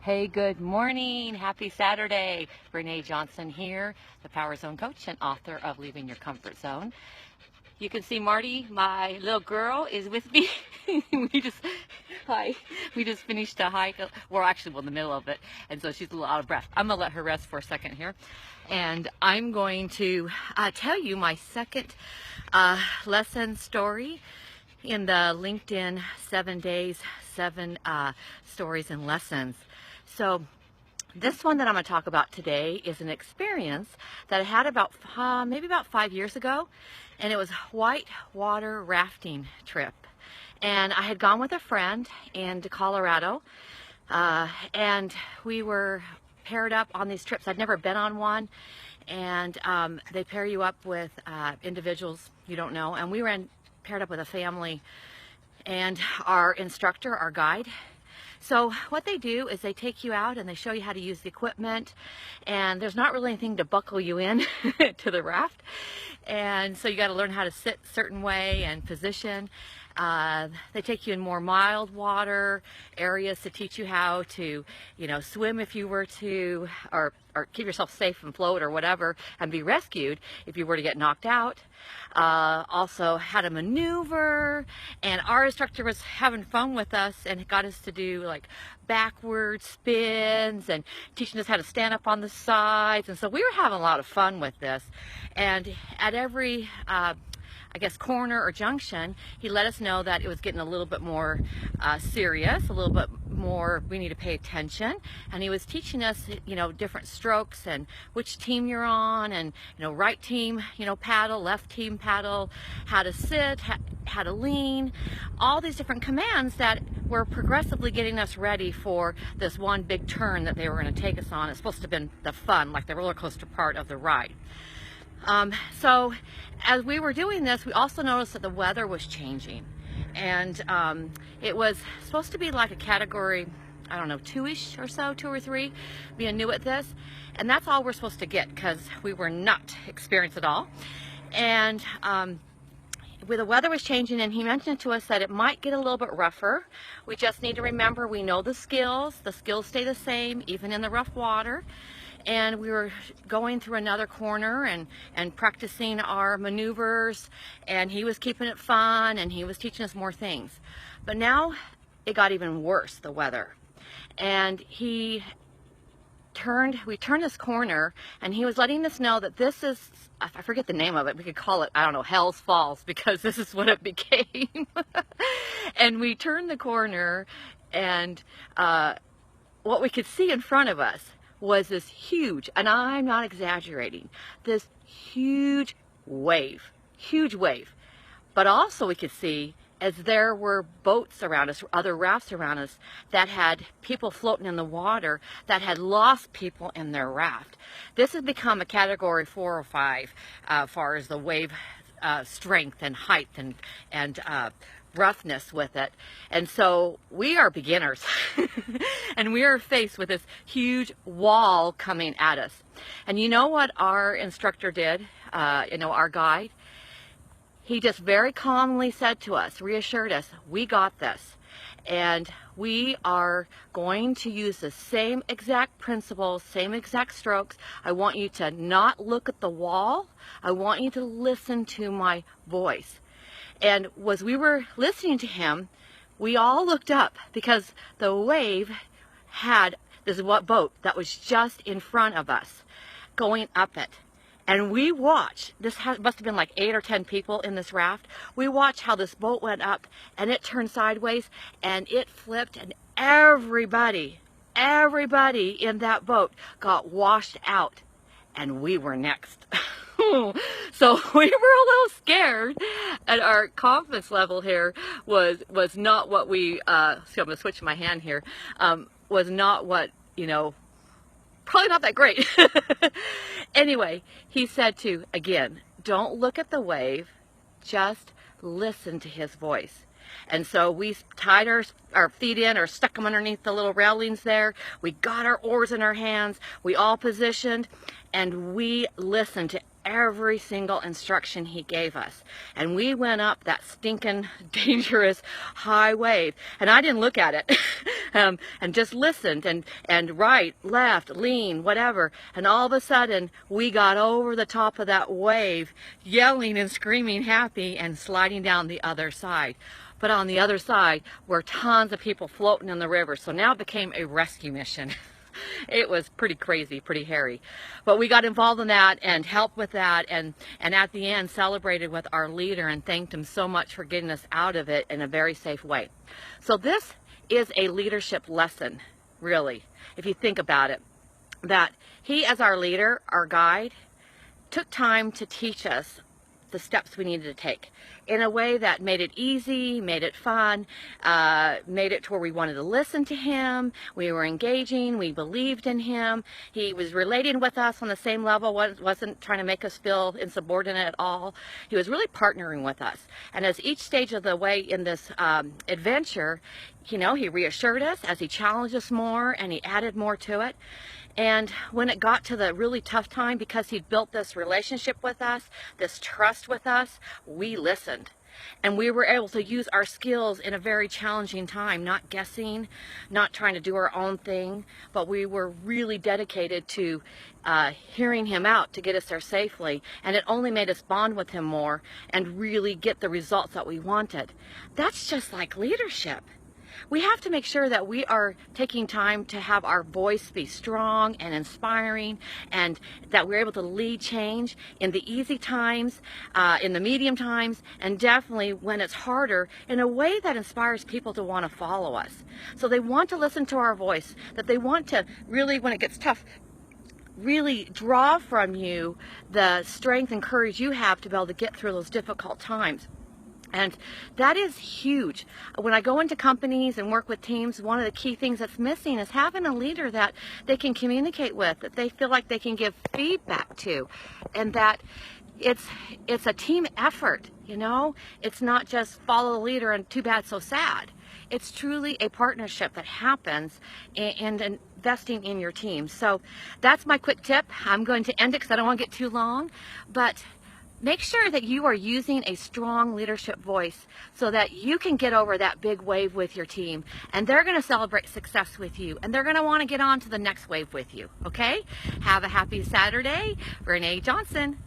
Hey, good morning. Happy Saturday. Renee Johnson here, the Power Zone coach and author of Leaving Your Comfort Zone. You can see Marty, my little girl, is with me. Hi. We just finished a hike. We're actually in the middle of it, and so she's a little out of breath. I'm gonna let her rest for a second here, and I'm going to tell you my second lesson story in the LinkedIn 7 days, 7 stories and lessons. So this one that I'm going to talk about today is an experience that I had about maybe about 5 years ago, and it was Whitewater rafting trip. And I had gone with a friend into Colorado, and we were paired up on these trips. I'd never been on one, and they pair you up with individuals you don't know, and we were paired up with a family and our instructor, our guide. So what they do is they take you out and they show you how to use the equipment, and there's not really anything to buckle you in to the raft, and so you got to learn how to sit a certain way and position. They take you in more mild water areas to teach you how to, swim if you were to, or keep yourself safe and float or whatever, and be rescued if you were to get knocked out. Also how to maneuver, and our instructor was having fun with us and got us to do like backward spins and teaching us how to stand up on the sides, and so we were having a lot of fun with this. And at every corner or junction, he let us know that it was getting a little bit more serious, a little bit more, we need to pay attention. And he was teaching us, different strokes and which team you're on, and, right team, paddle, left team paddle, how to sit, how to lean, all these different commands that were progressively getting us ready for this one big turn that they were going to take us on. It's supposed to have been the fun, like the roller coaster part of the ride. So as we were doing this, we also noticed that the weather was changing, and it was supposed to be like a category, I don't know, 2-ish or so, 2 or 3, being new at this, and that's all we're supposed to get because we were not experienced at all. And the weather was changing, and he mentioned to us that it might get a little bit rougher. We just need to remember, we know the skills stay the same even in the rough water. And we were going through another corner and practicing our maneuvers, and he was keeping it fun, and he was teaching us more things. But now it got even worse, the weather. And we turned this corner, and he was letting us know that this is, I forget the name of it, we could call it, I don't know, Hell's Falls, because this is what it became. And we turned the corner, and what we could see in front of us was this huge, and I'm not exaggerating, this huge wave. But also we could see, as there were boats around us, other rafts around us, that had people floating in the water that had lost people in their raft. This has become a category 4 or 5 as far as the wave strength and height and roughness with it. And so we are beginners and we are faced with this huge wall coming at us. And you know what our instructor did, our guide? He just very calmly said to us, reassured us, we got this. And we are going to use the same exact principles, same exact strokes. I want you to not look at the wall. I want you to listen to my voice. And as we were listening to him, we all looked up because the wave had this boat that was just in front of us going up it. And we watched, must have been like 8 or 10 people in this raft. We watched how this boat went up, and it turned sideways, and it flipped, and everybody in that boat got washed out, and we were next. So we were a little scared, and our confidence level here was not what we, so I'm going to switch my hand here, was not what, probably not that great. Anyway, he said again, don't look at the wave, just listen to his voice. And so we tied our feet in, or stuck them underneath the little railings there. We got our oars in our hands. We all positioned, and we listened to every single instruction he gave us. And we went up that stinking dangerous high wave, and I didn't look at it and just listened and right, left, lean, whatever, and all of a sudden we got over the top of that wave, yelling and screaming happy and sliding down the other side. But on the other side were tons of people floating in the river, so now it became a rescue mission. It was pretty crazy, pretty hairy. But we got involved in that and helped with that, and at the end celebrated with our leader and thanked him so much for getting us out of it in a very safe way. So this is a leadership lesson, really, if you think about it, that he, as our leader, our guide, took time to teach us the steps we needed to take in a way that made it easy, made it fun, made it to where we wanted to listen to him, we were engaging, we believed in him, he was relating with us on the same level, wasn't trying to make us feel insubordinate at all. He was really partnering with us. And as each stage of the way in this adventure, you know, he reassured us as he challenged us more and he added more to it. And when it got to the really tough time, because he'd built this relationship with us, this trust with us, we listened. And we were able to use our skills in a very challenging time, not guessing, not trying to do our own thing, but we were really dedicated to hearing him out to get us there safely. And it only made us bond with him more and really get the results that we wanted. That's just like leadership. We have to make sure that we are taking time to have our voice be strong and inspiring, and that we're able to lead change in the easy times, in the medium times, and definitely when it's harder, in a way that inspires people to want to follow us. So they want to listen to our voice, that they want to really, when it gets tough, really draw from you the strength and courage you have to be able to get through those difficult times. And that is huge. When I go into companies and work with teams, one of the key things that's missing is having a leader that they can communicate with, that they feel like they can give feedback to, and that it's a team effort, you know? It's not just follow the leader and too bad, so sad. It's truly a partnership that happens and investing in your team. So that's my quick tip. I'm going to end it because I don't want to get too long, but make sure that you are using a strong leadership voice so that you can get over that big wave with your team, and they're going to celebrate success with you, and they're going to want to get on to the next wave with you. Okay? Have a happy Saturday. Renee Johnson.